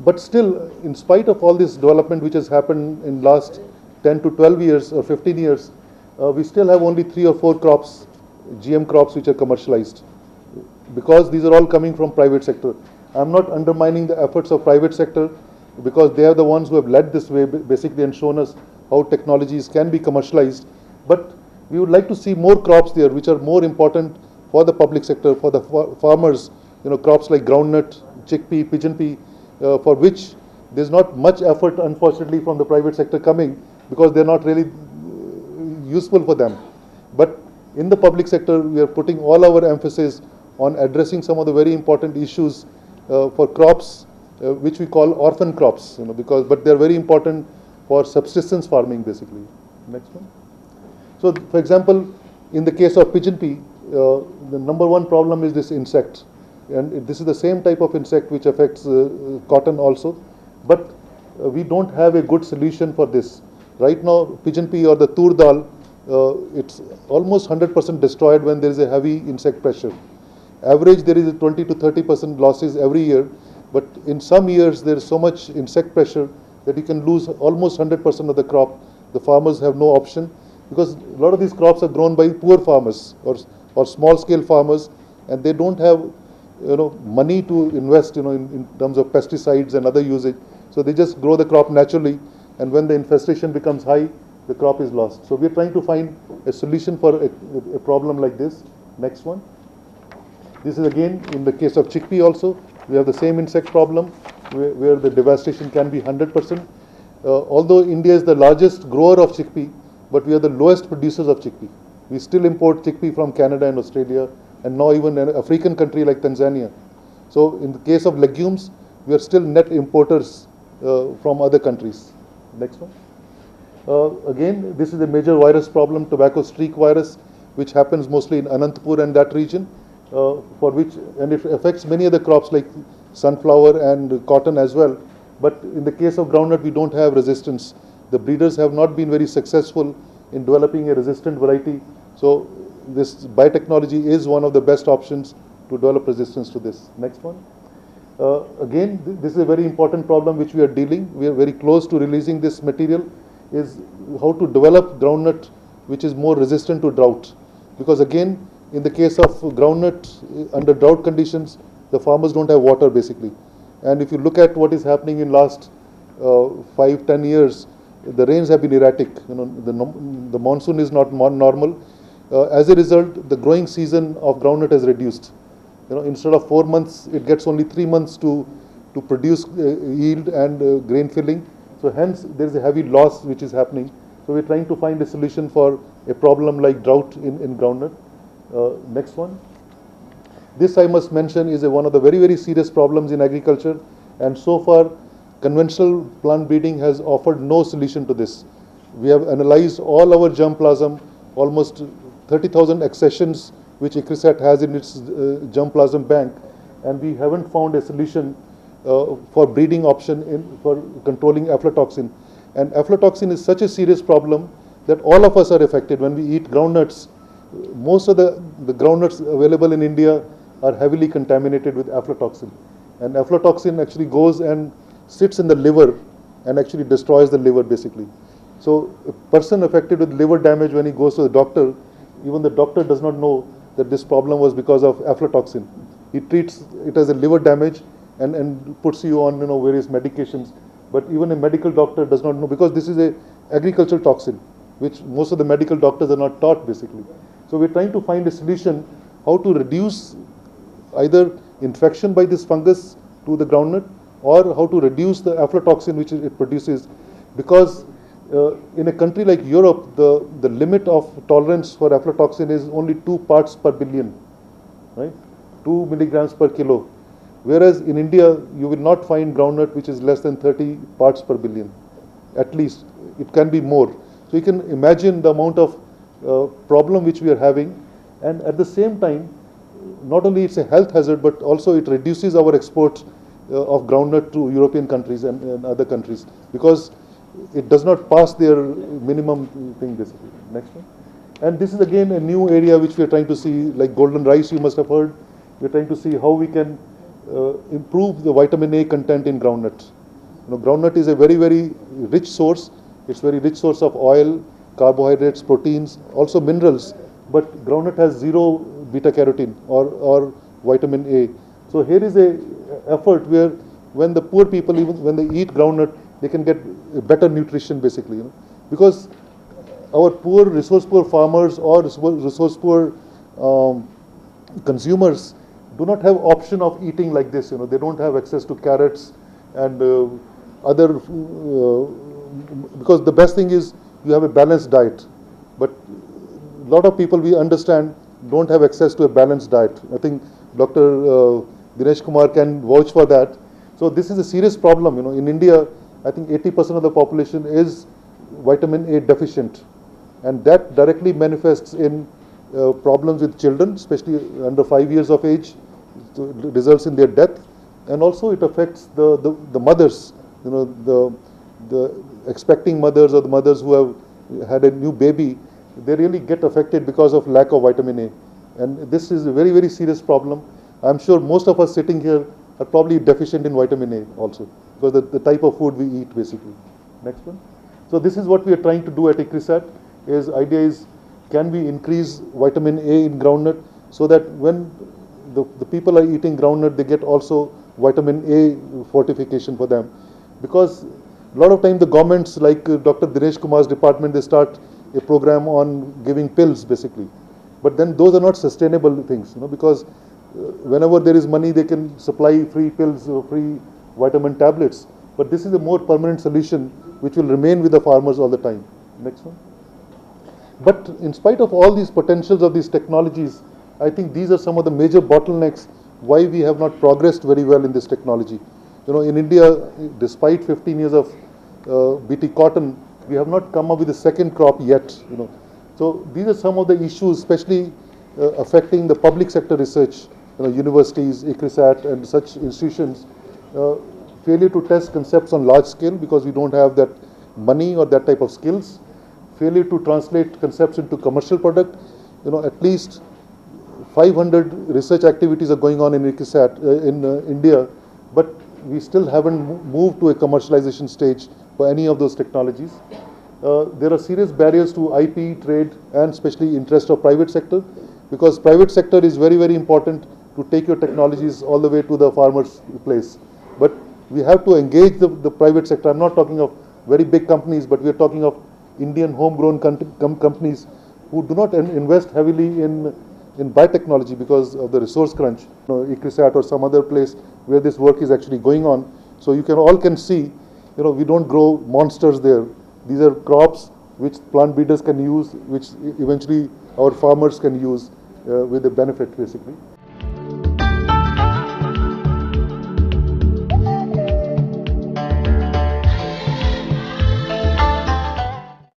But still, in spite of all this development which has happened in last 10 to 12 years or 15 years, we still have only 3 or 4 crops, GM crops, which are commercialized, because these are all coming from private sector. I'm not undermining the efforts of private sector, because they are the ones who have led this way basically and shown us how technologies can be commercialized. But we would like to see more crops there which are more important for the public sector, for the farmers, crops like groundnut, chickpea, pigeon pea, for which there's not much effort, unfortunately, from the private sector coming, because they're not really useful for them. But in the public sector, we are putting all our emphasis on addressing some of the very important issues for crops, which we call orphan crops, but they're very important for subsistence farming, basically. Next one. So, for example, in the case of pigeon pea, the number one problem is this insect. And this is the same type of insect which affects cotton also. But we don't have a good solution for this. Right now, pigeon pea or the tur dal, it's almost 100% destroyed when there is a heavy insect pressure. Average, there is a 20 to 30% losses every year. But in some years, there is so much insect pressure that you can lose almost 100% of the crop. The farmers have no option, because a lot of these crops are grown by poor farmers or small scale farmers, and they don't have money to invest in terms of pesticides and other usage. So they just grow the crop naturally, and when the infestation becomes high, the crop is lost. So we are trying to find a solution for a problem like this. Next one. This is again in the case of chickpea also. We have the same insect problem where the devastation can be 100%. Although India is the largest grower of chickpea, but we are the lowest producers of chickpea. We still import chickpea from Canada and Australia, and now even an African country like Tanzania. So in the case of legumes, we are still net importers from other countries. Next one. Again, this is a major virus problem, tobacco streak virus, which happens mostly in Anantapur and that region, and it affects many other crops like sunflower and cotton as well. But in the case of groundnut, we don't have resistance. The breeders have not been very successful in developing a resistant variety. So this biotechnology is one of the best options to develop resistance to this. Next one. Again, this is a very important problem which we are dealing. We are very close to releasing this material, is how to develop groundnut which is more resistant to drought. Because again, in the case of groundnut, under drought conditions, the farmers don't have water basically. And if you look at what is happening in last 5-10 years, the rains have been erratic. The monsoon is not normal. As a result, the growing season of groundnut has reduced. Instead of 4 months, it gets only 3 months to produce yield and grain filling. So hence, there is a heavy loss which is happening. So we're trying to find a solution for a problem like drought in groundnut. Next one. This, I must mention, is one of the very, very serious problems in agriculture. And so far, conventional plant breeding has offered no solution to this. We have analyzed all our germplasm, almost 30,000 accessions which ICRISAT has in its germplasm bank, and we haven't found a solution for breeding option for controlling aflatoxin. And aflatoxin is such a serious problem that all of us are affected. When we eat groundnuts, most of the groundnuts available in India are heavily contaminated with aflatoxin. And aflatoxin actually goes and sits in the liver and actually destroys the liver basically. So a person affected with liver damage, when he goes to the doctor, even the doctor does not know that this problem was because of aflatoxin. He treats it as a liver damage and puts you on various medications. But even a medical doctor does not know, because this is a agricultural toxin, which most of the medical doctors are not taught basically. So we're trying to find a solution how to reduce either infection by this fungus to the groundnut, or how to reduce the aflatoxin which it produces, because in a country like Europe, the limit of tolerance for aflatoxin is only 2 parts per billion, right? 2 milligrams per kilo. Whereas in India, you will not find groundnut which is less than 30 parts per billion. At least, it can be more. So you can imagine the amount of problem which we are having. And at the same time, not only it's a health hazard, but also it reduces our exports of groundnut to European countries and other countries, because it does not pass their minimum thing basically. Next one. And this is again a new area which we are trying to see, like golden rice, you must have heard. We are trying to see how we can improve the vitamin A content in groundnuts. Groundnut is a very, very rich source. It's very rich source of oil, carbohydrates, proteins, also minerals. But groundnut has zero beta carotene or vitamin A. So here is a effort where when the poor people, even when they eat groundnut, they can get better nutrition basically. Because our poor, resource poor farmers or resource poor consumers do not have option of eating like this. They don't have access to carrots and other, because the best thing is you have a balanced diet. But a lot of people, we understand, don't have access to a balanced diet. I think Dr. Dinesh Kumar can vouch for that. So this is a serious problem. In India, I think 80% of the population is vitamin A deficient, and that directly manifests in problems with children, especially under 5 years of age. So it results in their death, and also it affects the mothers, the expecting mothers or the mothers who have had a new baby. They really get affected because of lack of vitamin A, and this is a very, very serious problem. I'm sure most of us sitting here are probably deficient in vitamin A also, because the type of food we eat basically. Next one. So this is what we are trying to do at ICRISAT. Idea is, can we increase vitamin A in groundnut so that when the people are eating groundnut, they get also vitamin A fortification for them. Because a lot of time the governments, like Dr. Dinesh Kumar's department, they start a program on giving pills basically. But then those are not sustainable things, because whenever there is money, they can supply free pills or free vitamin tablets. But this is a more permanent solution which will remain with the farmers all the time. Next one. But in spite of all these potentials of these technologies, I think these are some of the major bottlenecks why we have not progressed very well in this technology. In India, despite 15 years of BT cotton, we have not come up with a second crop yet. So these are some of the issues, especially affecting the public sector research. Universities, ICRISAT, and such institutions. Failure to test concepts on large scale because we don't have that money or that type of skills. Failure to translate concepts into commercial product. At least 500 research activities are going on in ICRISAT in India, but we still haven't moved to a commercialization stage for any of those technologies. There are serious barriers to IP, trade, and especially interest of private sector, because private sector is very, very important to take your technologies all the way to the farmer's place. But we have to engage the private sector. I'm not talking of very big companies, but we are talking of Indian homegrown companies who do not invest heavily in biotechnology because of the resource crunch. ICRISAT or some other place where this work is actually going on. So you can see, we don't grow monsters there. These are crops which plant breeders can use, which eventually our farmers can use with the benefit basically.